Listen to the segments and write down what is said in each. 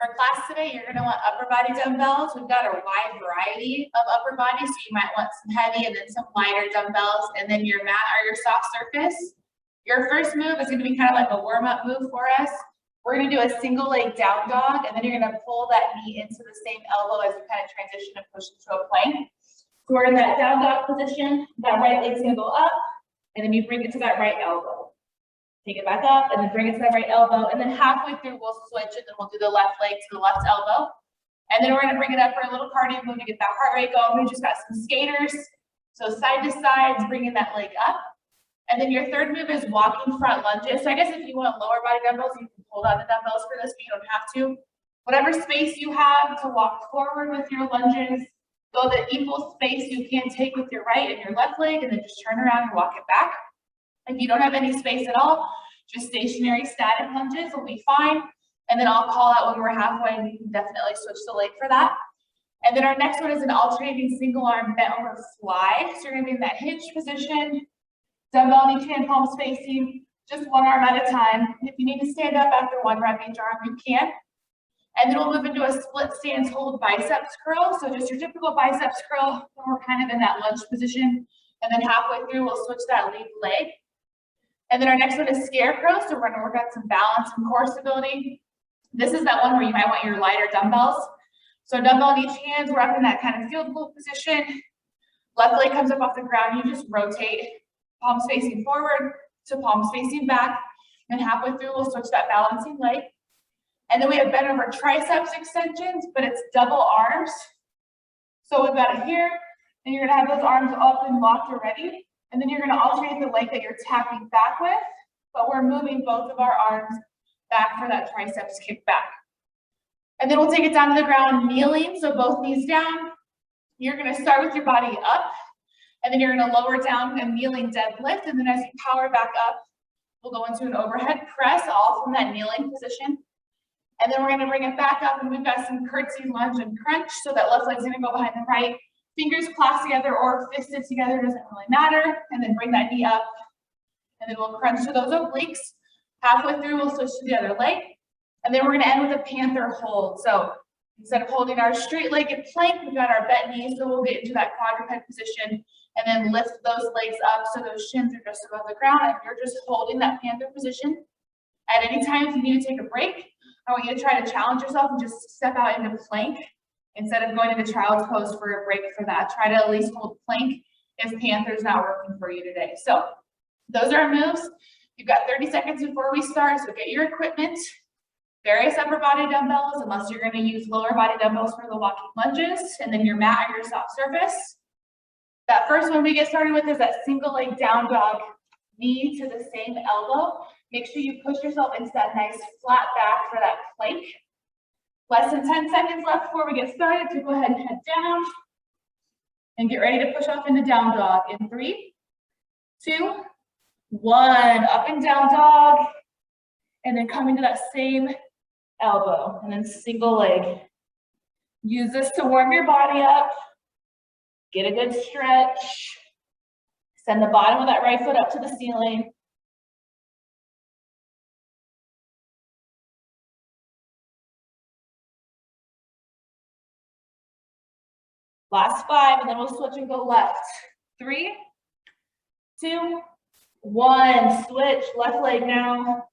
For class today, you're gonna want upper body dumbbells. We've got a wide variety of upper body, so you might want some heavy and then some lighter dumbbells, and then your mat or your soft surface. Your first move is gonna be kind of like a warm-up move for us. We're gonna do a single leg down dog, and then you're gonna pull that knee into the same elbow as you kind of transition and push into a plank. So we're in that down dog position. That right leg's gonna go up, and then you bring it to that right elbow. Take it back up, and then bring it to that right elbow, and then halfway through we'll switch it, and we'll do the left leg to the left elbow. And then we're gonna bring it up for a little cardio move to get that heart rate going. We just got some skaters. So side to side, bringing that leg up. And then your third move is walking front lunges. So I guess if you want lower body dumbbells, you can pull down the dumbbells for this, but you don't have to. Whatever space you have to walk forward with your lunges, go the equal space you can take with your right and your left leg, and then just turn around and walk it back. If you don't have any space at all, just stationary static lunges will be fine. And then I'll call out when we're halfway, and you can definitely switch the leg for that. And then our next one is an alternating single arm bent over fly. So you're gonna be in that hinge position, dumbbell in each hand, palms facing, just one arm at a time. If you need to stand up after one rep each arm, you can. And then we'll move into a split stance hold biceps curl. So just your typical biceps curl, when we're kind of in that lunge position. And then halfway through, we'll switch that lead leg. And then our next one is Scarecrow. So we're gonna work on some balance and core stability. This is that one where you might want your lighter dumbbells. So dumbbell in each hand, we're up in that kind of field goal position. Left leg comes up off the ground, you just rotate, palms facing forward to palms facing back. And halfway through, we'll switch that balancing leg. And then we have bent over triceps extensions, but it's double arms. So we've got it here, and you're gonna have those arms up and locked already. And then you're gonna alternate the leg that you're tapping back with, but we're moving both of our arms back for that triceps kick back. And then we'll take it down to the ground, kneeling, so both knees down. You're gonna start with your body up, and then you're gonna lower down and kneeling deadlift, and then as you power back up, we'll go into an overhead press, all from that kneeling position. And then we're gonna bring it back up, and we've got some curtsy lunge and crunch, so that left leg's gonna go behind the right. Fingers clasped together or fisted together, doesn't really matter. And then bring that knee up. And then we'll crunch to those obliques. Halfway through, we'll switch to the other leg. And then we're gonna end with a panther hold. So instead of holding our straight-legged plank, we've got our bent knees, so we'll get into that quadruped position and then lift those legs up so those shins are just above the ground. And you're just holding that panther position. At any time, if you need to take a break, I want you to try to challenge yourself and just step out into plank. Instead of going into child's pose for a break for that, try to at least hold plank if panther's not working for you today. So those are our moves. You've got 30 seconds before we start, so get your equipment, various upper body dumbbells, unless you're gonna use lower body dumbbells for the walking lunges, and then your mat or your soft surface. That first one we get started with is that single leg down dog, knee to the same elbow. Make sure you push yourself into that nice flat back for that plank. Less than 10 seconds left before we get started, so go ahead and head down and get ready to push off into down dog in 3, 2, 1. Up and down dog, and then coming to that same elbow, and then single leg. Use this to warm your body up, get a good stretch, send the bottom of that right foot up to the ceiling. Last 5, and then we'll switch and go left. 3, 2, 1. Switch, left leg now.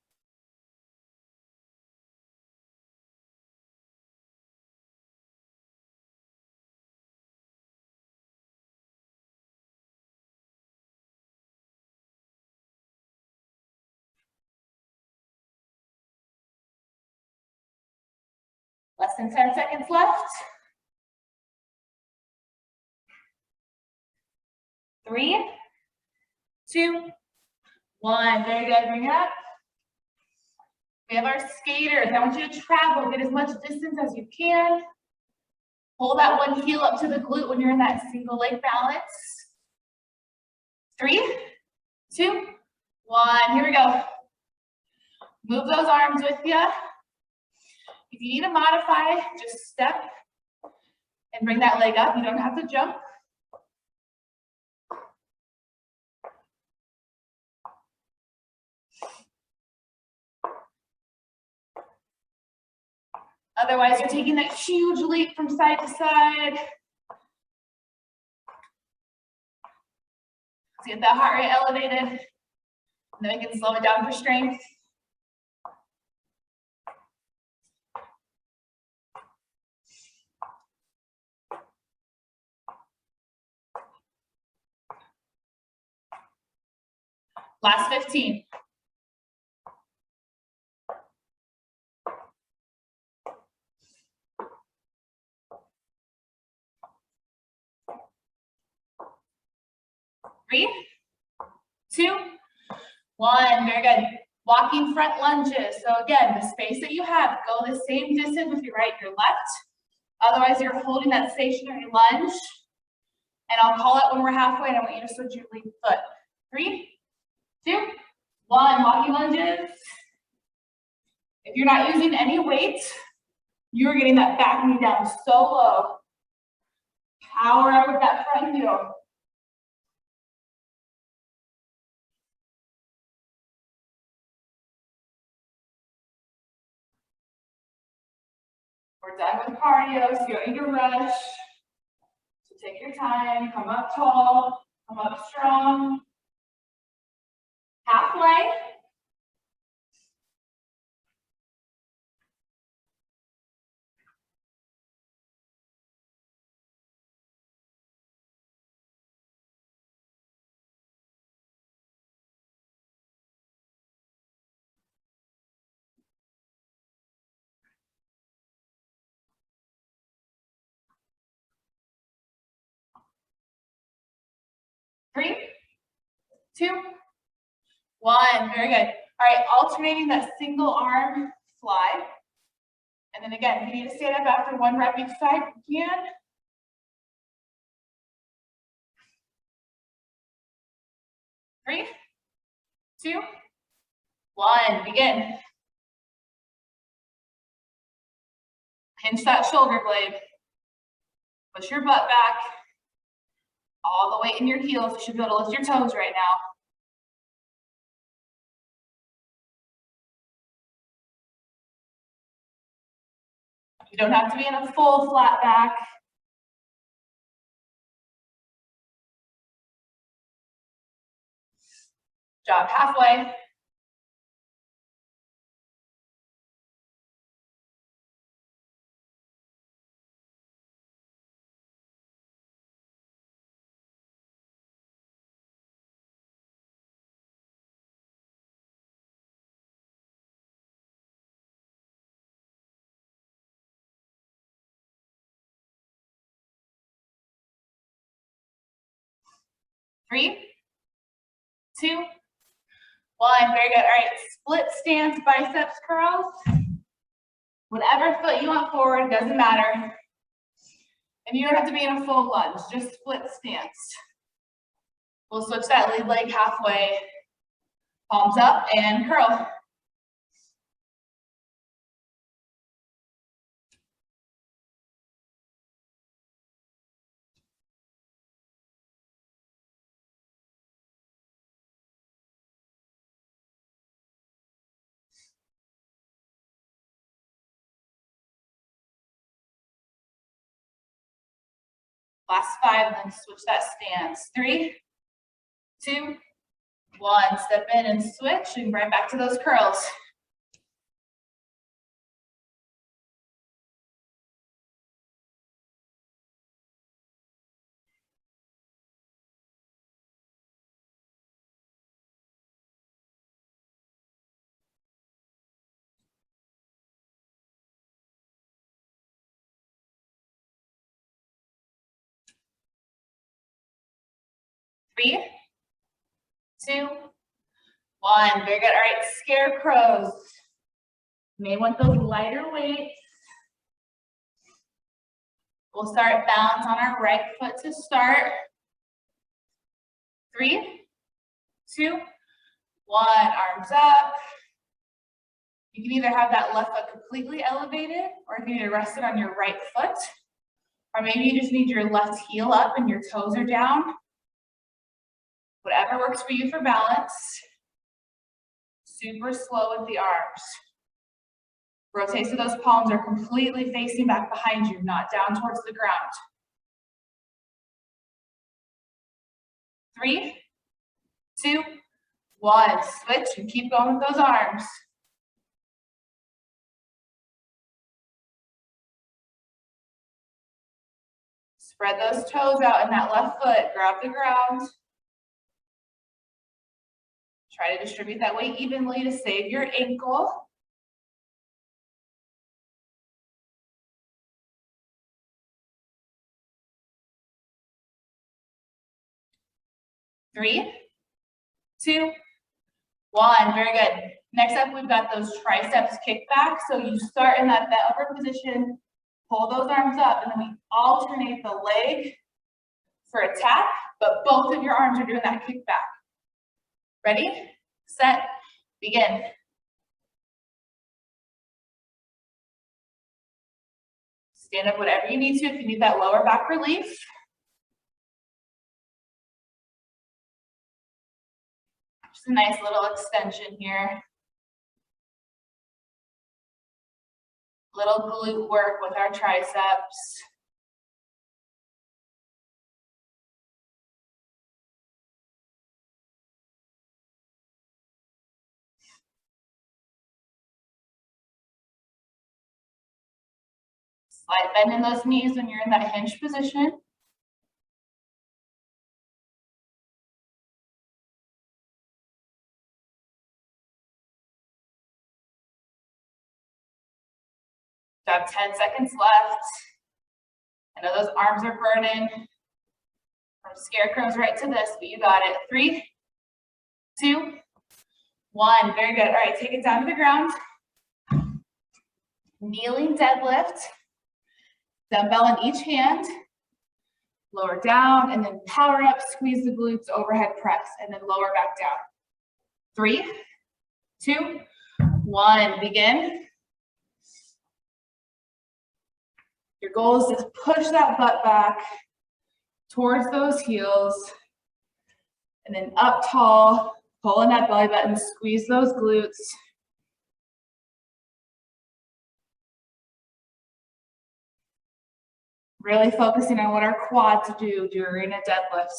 Less than 10 seconds left. 3, 2, 1. Very good. Bring it up. We have our skaters. I want you to travel, get as much distance as you can. Pull that one heel up to the glute when you're in that single leg balance. 3, 2, 1. Here we go. Move those arms with you. If you need to modify, just step and bring that leg up. You don't have to jump. Otherwise, you're taking that huge leap from side to side. Let's get that heart rate elevated. And then we can slow it down for strength. Last 15. Three, 2, 1. Very good. Walking front lunges. So again, the space that you have, go the same distance with your right and your left. Otherwise, you're holding that stationary lunge. And I'll call it when we're halfway, and I want you to switch your lead foot. 3, 2, 1. Walking lunges. If you're not using any weight, you're getting that back knee down so low. Power up with that front heel. We're done with cardio, so you don't need to rush. So take your time, come up tall, come up strong. Halfway. Three, 2, 1. Very good. All right, alternating that single arm fly. And then again, if you need to stand up after one rep each side, you can. Three, 2, 1. Begin. Hinge that shoulder blade. Push your butt back. All the weight in your heels. You should be able to lift your toes right now. You don't have to be in a full flat back. Job halfway. Three, 2, 1. Very good. All right, split stance biceps curls. Whatever foot you want forward, doesn't matter. And you don't have to be in a full lunge, just split stance. We'll switch that lead leg halfway. Palms up and curl. Last 5, then switch that stance. 3, 2, 1. Step in and switch, and right back to those curls. Three, 2, 1. Very good. All right, scarecrows. You may want those lighter weights. We'll start balance on our right foot to start. 3, 2, 1. Arms up. You can either have that left foot completely elevated, or you can either rest it on your right foot, or maybe you just need your left heel up and your toes are down. Whatever works for you for balance. Super slow with the arms. Rotate so those palms are completely facing back behind you, not down towards the ground. 3, 2, 1. Switch and keep going with those arms. Spread those toes out in that left foot. Grab the ground. Try to distribute that weight evenly to save your ankle. 3, 2, 1. Very good. Next up, we've got those triceps kickbacks. So you start in that upper position, pull those arms up, and then we alternate the leg for a tap, but both of your arms are doing that kickback. Ready, set, begin. Stand up whatever you need to if you need that lower back relief. Just a nice little extension here. Little glute work with our triceps. Slight bend in those knees when you're in that hinge position. Got 10 seconds left. I know those arms are burning. From scarecrows right to this, but you got it. 3, 2, 1. Very good. All right, take it down to the ground. Kneeling deadlift. Dumbbell in each hand. Lower down and then power up, squeeze the glutes, overhead press, and then lower back down. 3, 2, 1. Begin. Your goal is to push that butt back towards those heels and then up tall, pull in that belly button, squeeze those glutes. Really focusing on what our quads do during a deadlift.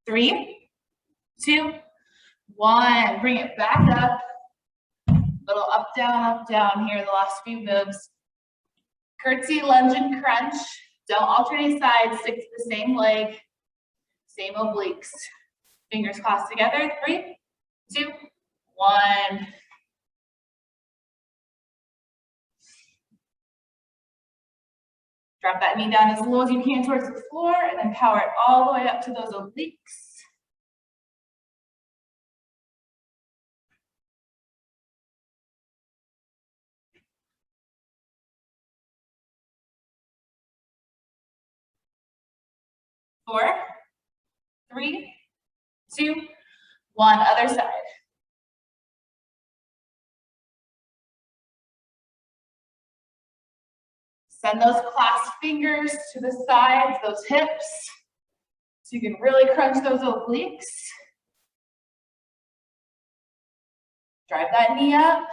Three, 2, 1. Bring it back up. Little up, down here, the last few moves. Curtsy Lunge and Crunch. Don't alternate sides, stick to the same leg, same obliques. Fingers crossed together. 3, 2, 1. Drop that knee down as low as you can towards the floor, and then power it all the way up to those obliques. Four, 3, 2, 1. Other side. Send those clasped fingers to the sides, those hips, so you can really crunch those obliques. Drive that knee up.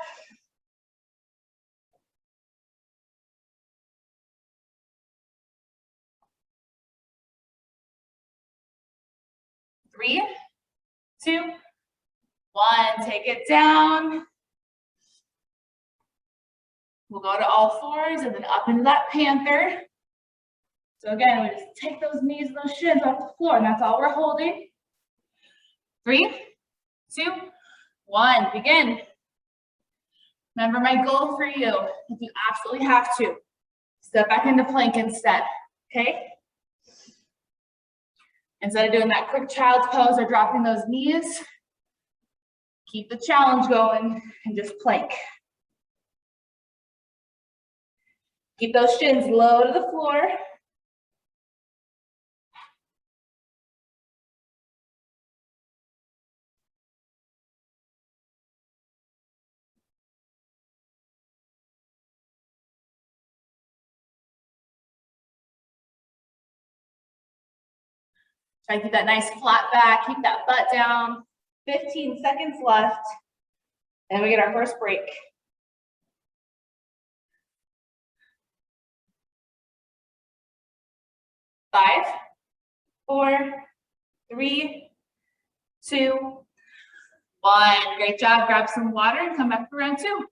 Three, 2, 1. Take it down. We'll go to all fours and then up into that panther. So again, we just take those knees and those shins off the floor, and that's all we're holding. 3, 2, 1. Begin. Remember my goal for you, if you absolutely have to, step back into plank instead, okay? Instead of doing that quick child's pose or dropping those knees, keep the challenge going and just plank. Keep those shins low to the floor. Try to keep that nice flat back, keep that butt down. 15 seconds left. And we get our first break. 5, 4, 3, 2, 1. Great job. Grab some water and come back for round 2.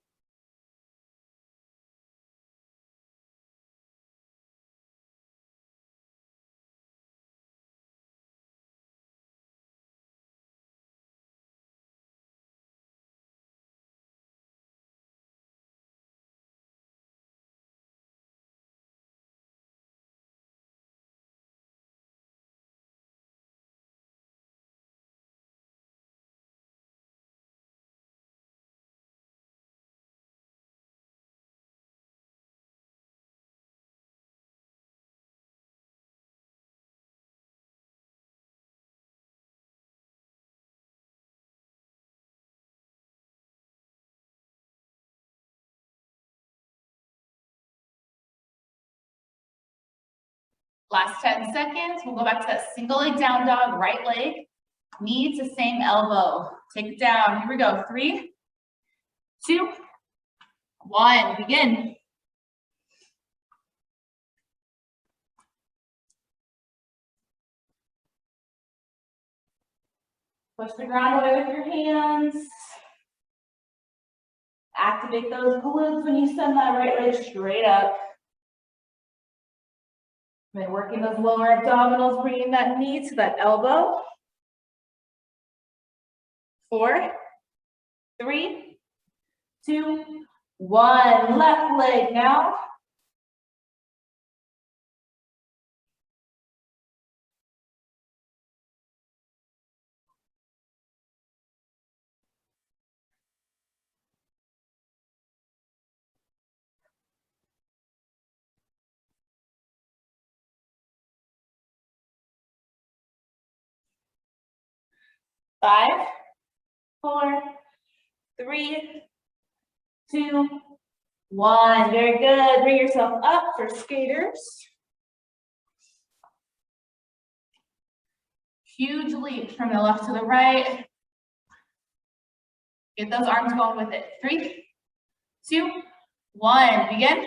Last 10 seconds. We'll go back to that single leg down dog, right leg. Knee to same elbow. Take it down. Here we go. 3, 2, 1. Begin. Push the ground away with your hands. Activate those glutes when you send that right leg straight up. Then working those lower abdominals, bringing that knee to that elbow. 4, 3, 2, 1. Left leg now. Five, 4, 3, 2, 1. Very good. Bring yourself up for skaters. Huge leap from the left to the right. Get those arms going with it. 3, 2, 1. Begin.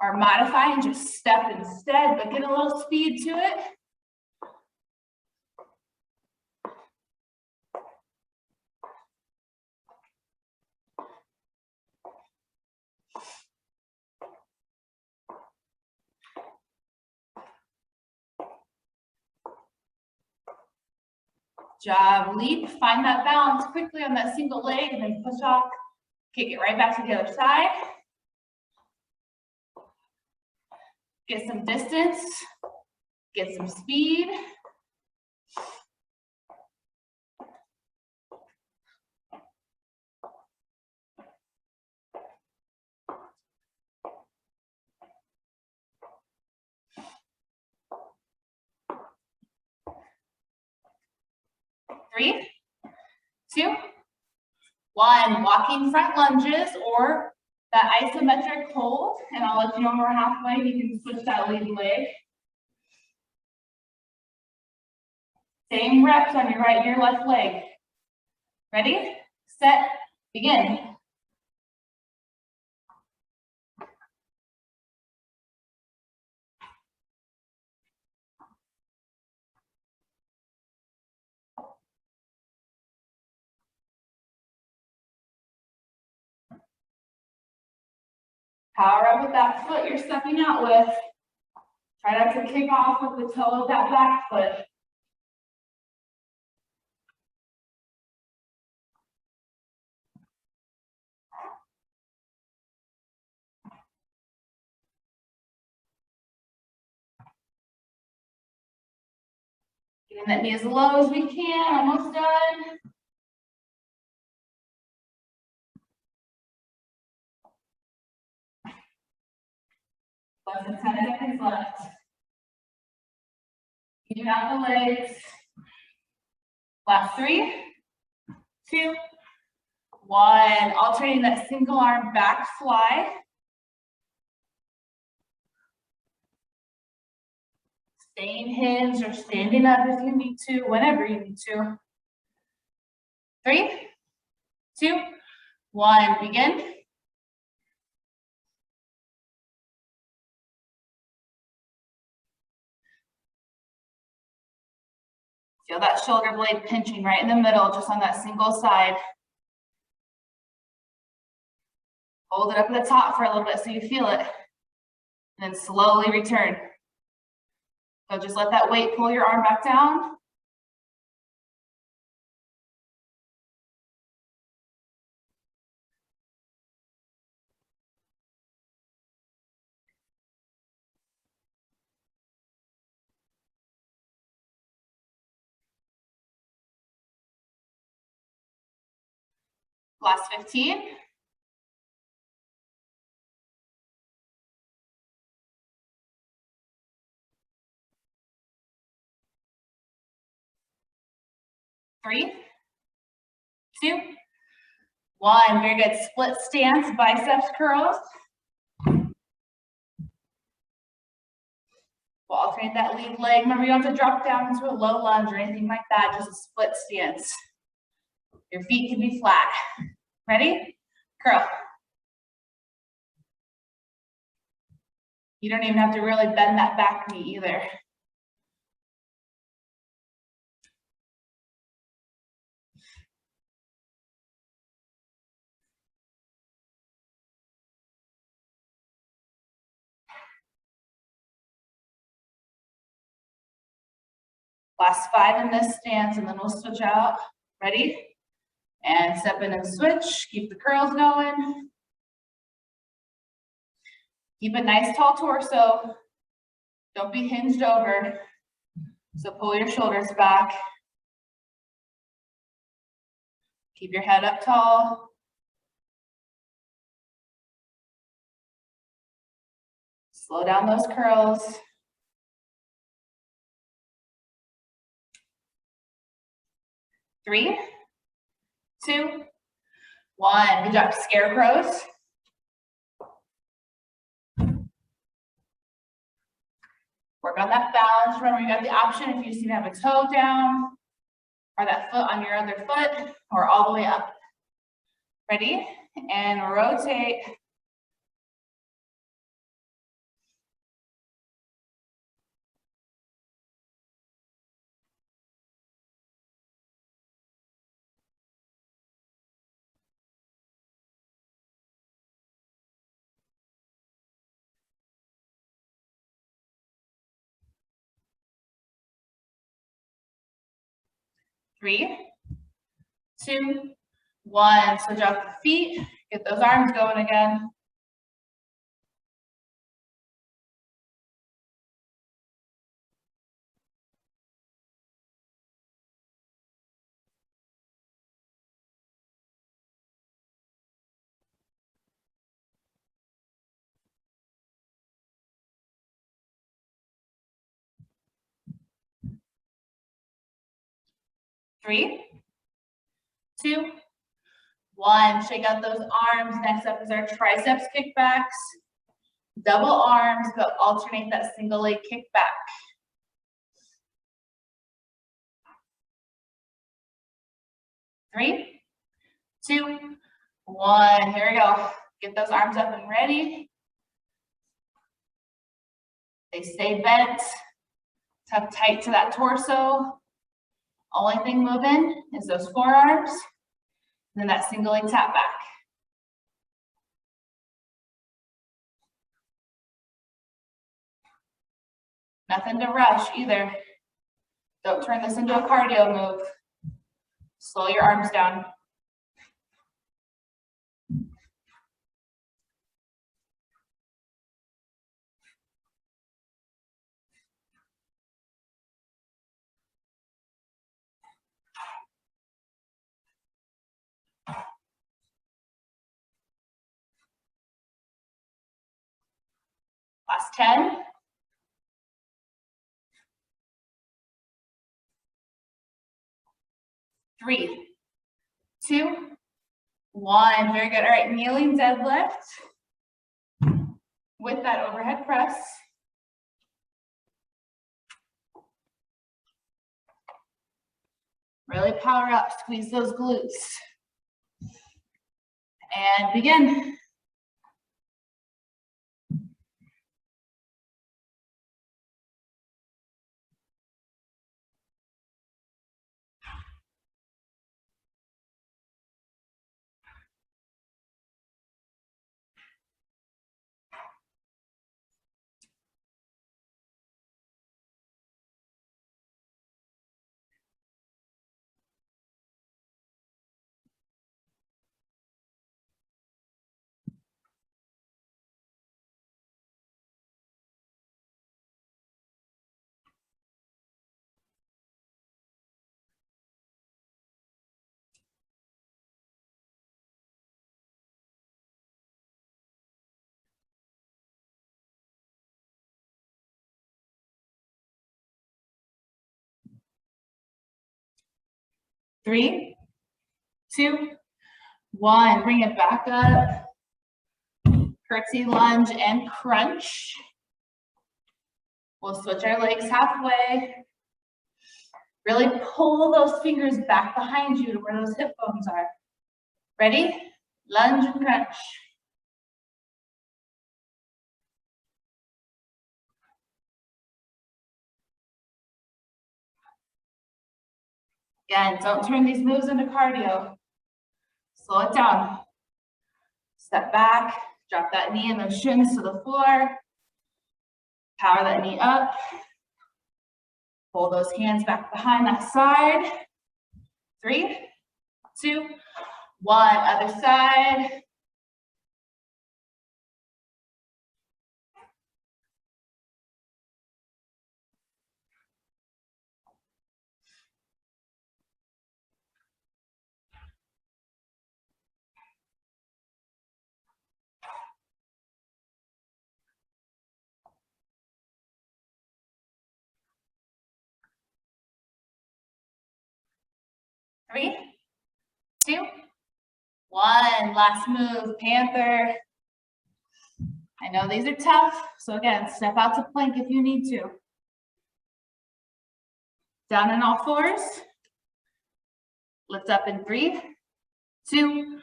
Or modify and just step instead, but get a little speed to it. Job, leap, find that balance quickly on that single leg and then push off. Kick it right back to the other side. Get some distance, get some speed. Three, 2, 1. Walking front lunges or that isometric hold, and I'll let you know when we're halfway. You can switch that lead leg. Same reps on your right and your left leg. Ready, set, begin. Power up with that foot you're stepping out with. Try not to kick off with the toe of that back foot. Getting that knee as low as we can, almost done. Less than 10 seconds left. Even out the legs. Last 3, 2, 1. Alternating that single arm back fly. Staying hinged or standing up if you need to, whenever you need to. 3, 2, 1. Begin. Feel that shoulder blade pinching right in the middle, just on that single side. Hold it up at the top for a little bit so you feel it. And then slowly return. So just let that weight pull your arm back down. Last 15. Three, 2, 1. Very good. Split stance, biceps curls. We'll alternate that lead leg. Remember, you don't have to drop down into a low lunge or anything like that, just a split stance. Your feet can be flat. Ready? Curl. You don't even have to really bend that back knee either. Last 5 in this stance, and then we'll switch out. Ready? And step in and switch. Keep the curls going. Keep a nice tall torso. Don't be hinged over. So pull your shoulders back. Keep your head up tall. Slow down those curls. 3, 2, 1. Good job. Scarecrows. Work on that balance. Remember, you got the option if you just need to have a toe down, or that foot on your other foot, or all the way up. Ready? And rotate. Three, 2, 1. Switch out the feet. Get those arms going again. Three, 2, 1. Shake out those arms. Next up is our triceps kickbacks. Double arms, but alternate that single leg kickback. 3, 2, 1. Here we go. Get those arms up and ready. They stay bent. Tuck tight to that torso. Only thing moving is those forearms, and then that single leg tap back. Nothing to rush either. Don't turn this into a cardio move. Slow your arms down. Last 10. 3, 2, 1. Very good. All right, kneeling deadlift with that overhead press. Really power up, squeeze those glutes. And begin. Three, 2, 1. Bring it back up. Curtsy lunge and crunch. We'll switch our legs halfway. Really pull those fingers back behind you to where those hip bones are. Ready? Lunge and crunch. Again, don't turn these moves into cardio. Slow it down. Step back, drop that knee and those shins to the floor. Power that knee up. Pull those hands back behind that side. 3, 2, 1. Other side. Three, 2, 1. Last move, Panther. I know these are tough, so again, step out to plank if you need to. Down in all fours. Lift up in 3, 2,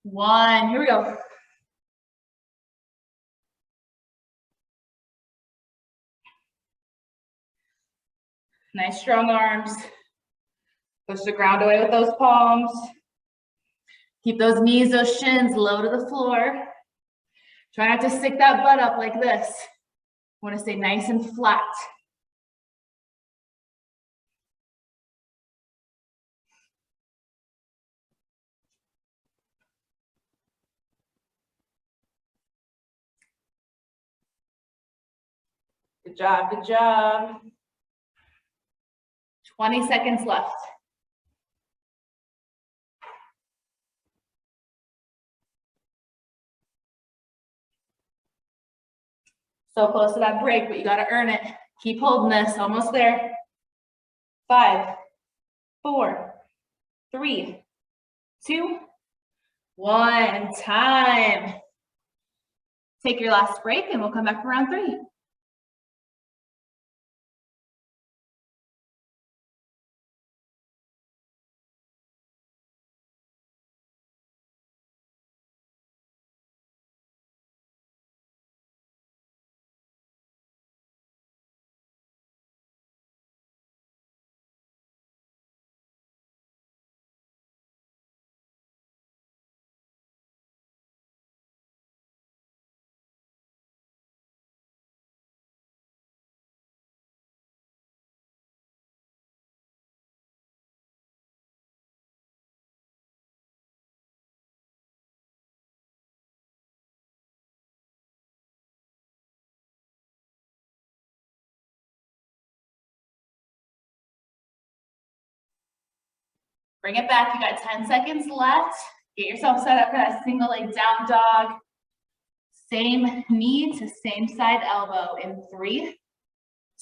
1. Here we go. Nice strong arms. Push the ground away with those palms. Keep those knees, those shins low to the floor. Try not to stick that butt up like this. Want to stay nice and flat. Good job, good job. 20 seconds left. So close to that break, but you got to earn it. Keep holding this, almost there. 5, 4, 3, 2, 1. Time. Take your last break and we'll come back for round 3. Bring it back, you got 10 seconds left. Get yourself set up for that single leg down dog. Same knee to same side elbow in 3,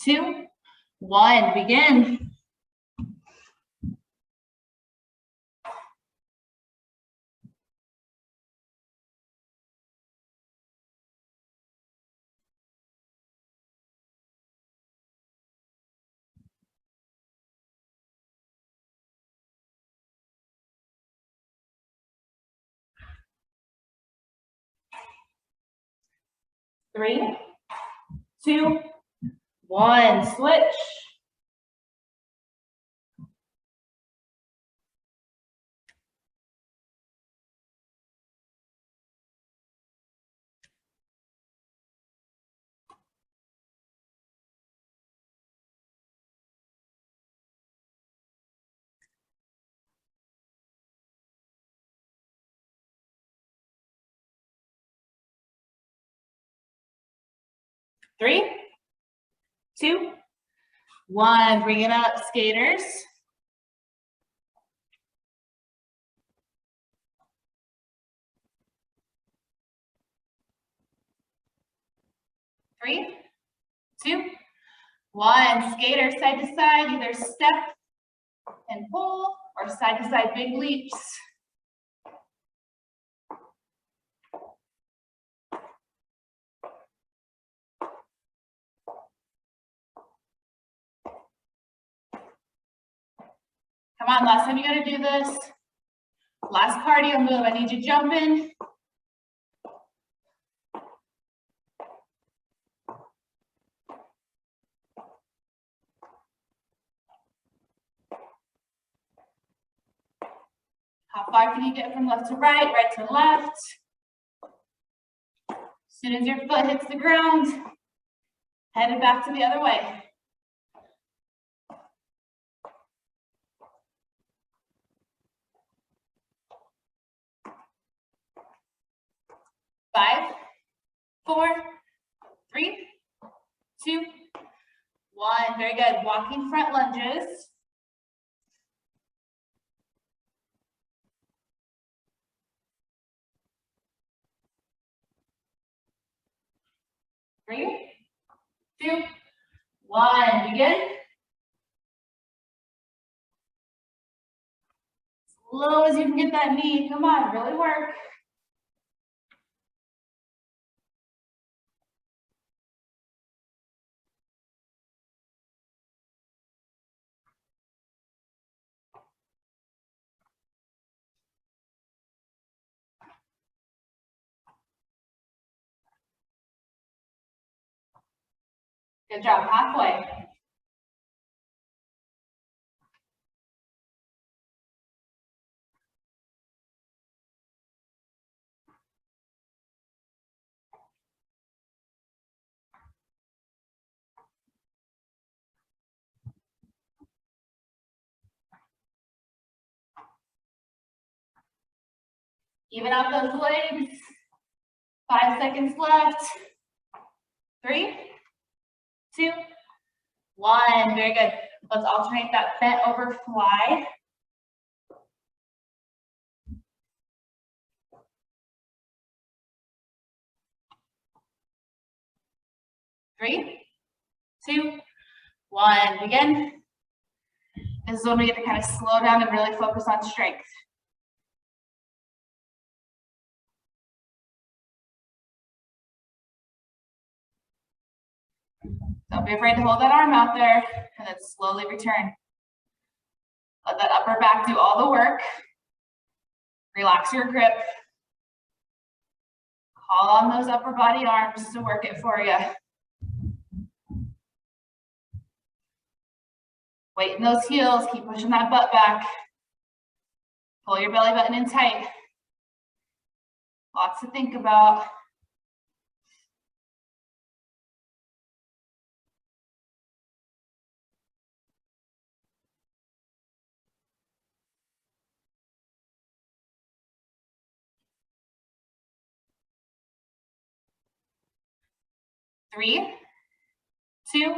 2, 1, begin. Three, 2, 1, switch. Three, 2, 1, bring it up, skaters. Three, 2, 1, skaters side to side, either step and pull or side to side big leaps. Come on, last time you gotta do this. Last cardio move, I need you jumping. How far can you get from left to right, right to left? As soon as your foot hits the ground, head it back to the other way. 5, 4, 3, 2, 1. Very good. Walking front lunges. Three, 2, 1. Begin. As low as you can get that knee. Come on, really work. Good job, halfway. Even out those legs. 5 seconds left. 3, 2, 1. Very good. Let's alternate that bent over fly. Three, 2, 1. Begin. This is when we get to kind of slow down and really focus on strength. Don't be afraid to hold that arm out there and then slowly return. Let that upper back do all the work. Relax your grip. Call on those upper body arms to work it for you. Weight in those heels, keep pushing that butt back. Pull your belly button in tight. Lots to think about. Three, 2,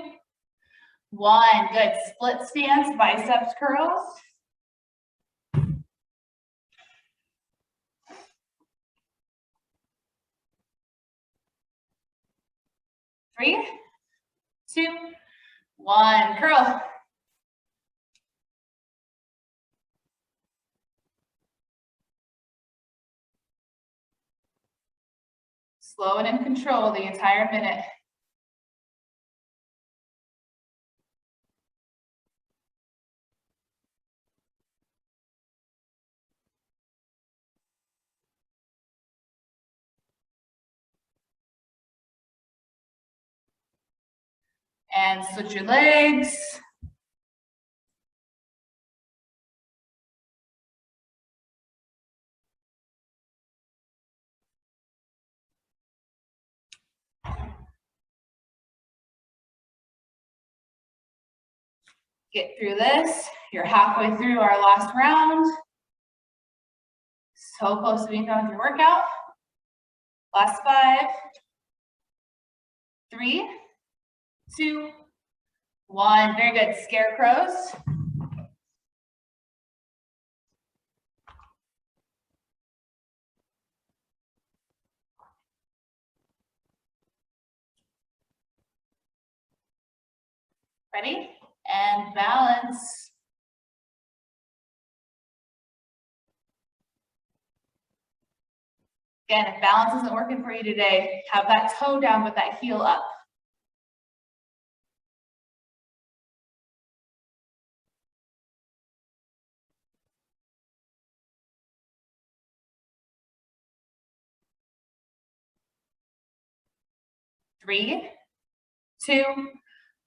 1. Good. Split stance, biceps curls. 3, 2, 1, curl. Slow and in control the entire minute. And switch your legs. Get through this. You're halfway through our last round. So close to being done with your workout. Last 5, 3, 2, 1. Very good. Scarecrows. Ready? And balance. Again, if balance isn't working for you today, have that toe down with that heel up. Three, 2,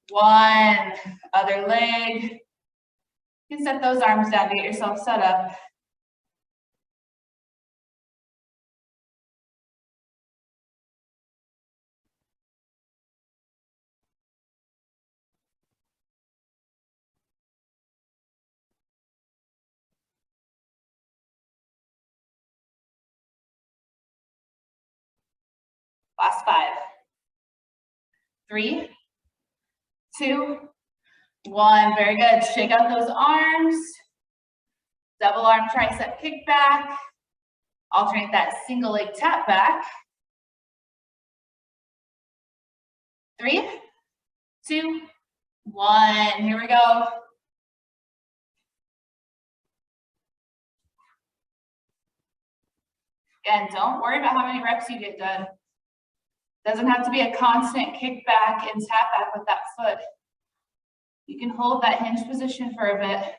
1. Other leg. You can set those arms down to get yourself set up. Last 5. 3, 2, 1. Very good. Shake out those arms. Double arm tricep kickback. Alternate that single leg tap back. 3, 2, 1. Here we go. Again, don't worry about how many reps you get done. Doesn't have to be a constant kickback and tap back with that foot. You can hold that hinge position for a bit.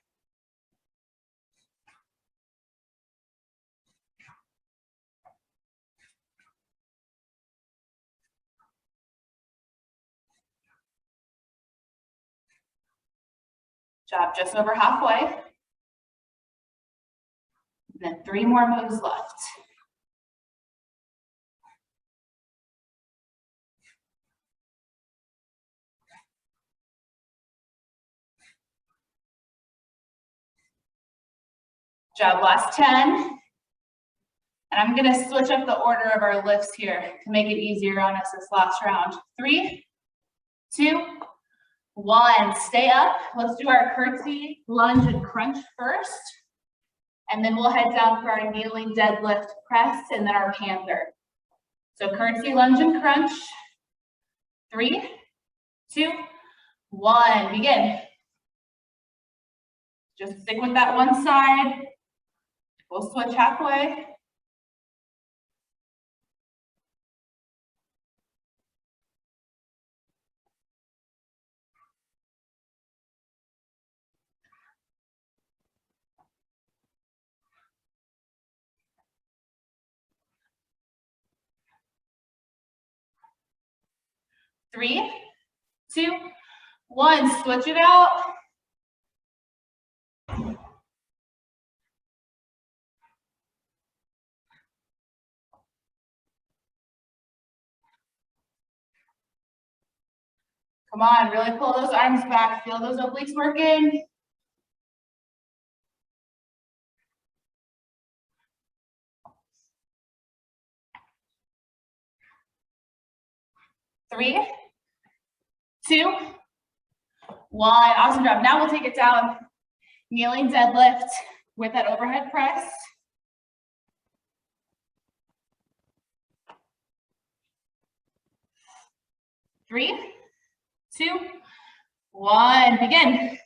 Job just over halfway. And then 3 more moves left. Job last 10. And I'm gonna switch up the order of our lifts here to make it easier on us this last round. 3, 2, 1. Stay up. Let's do our curtsy, lunge, and crunch first. And then we'll head down for our kneeling deadlift press and then our panther. So curtsy, lunge, and crunch. 3, 2, 1. Begin. Just stick with that one side. We'll switch halfway. Three, 2, 1. Switch it out. Come on, really pull those arms back. Feel those obliques working. Three, 2, 1. Awesome job. Now we'll take it down. Kneeling deadlift with that overhead press. 3, 2, 1, begin.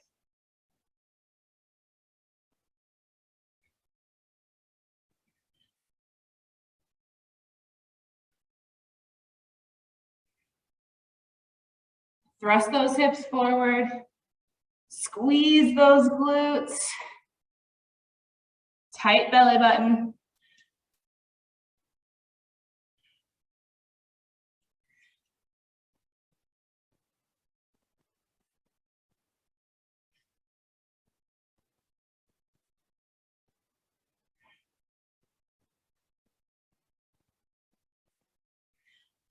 Thrust those hips forward. Squeeze those glutes. Tight belly button.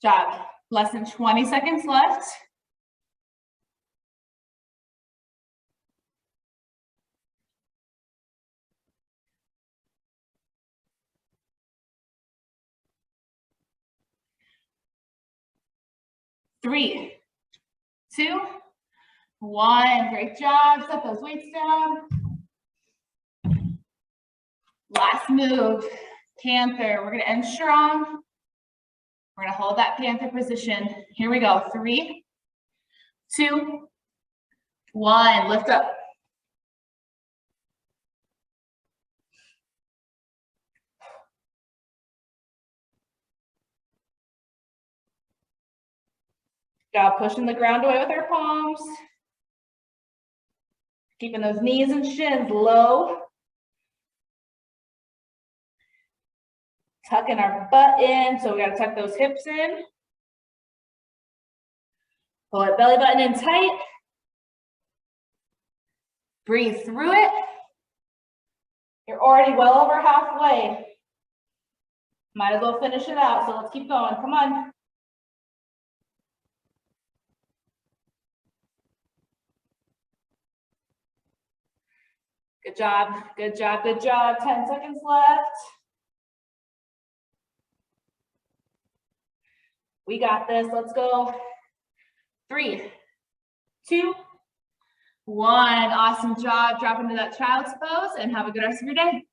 Job. Less than 20 seconds left. Three, 2, 1. Great job. Set those weights down. Last move, Panther. We're going to end strong. We're going to hold that Panther position. Here we go. 3, 2, 1. Lift up. Job pushing the ground away with our palms. Keeping those knees and shins low. Tucking our butt in, so we got to tuck those hips in. Pull that belly button in tight. Breathe through it. You're already well over halfway. Might as well finish it out, so let's keep going. Come on. Good job, good job, good job. 10 seconds left. We got this, let's go. 3, 2, 1. Awesome job. Drop into that child's pose and have a good rest of your day.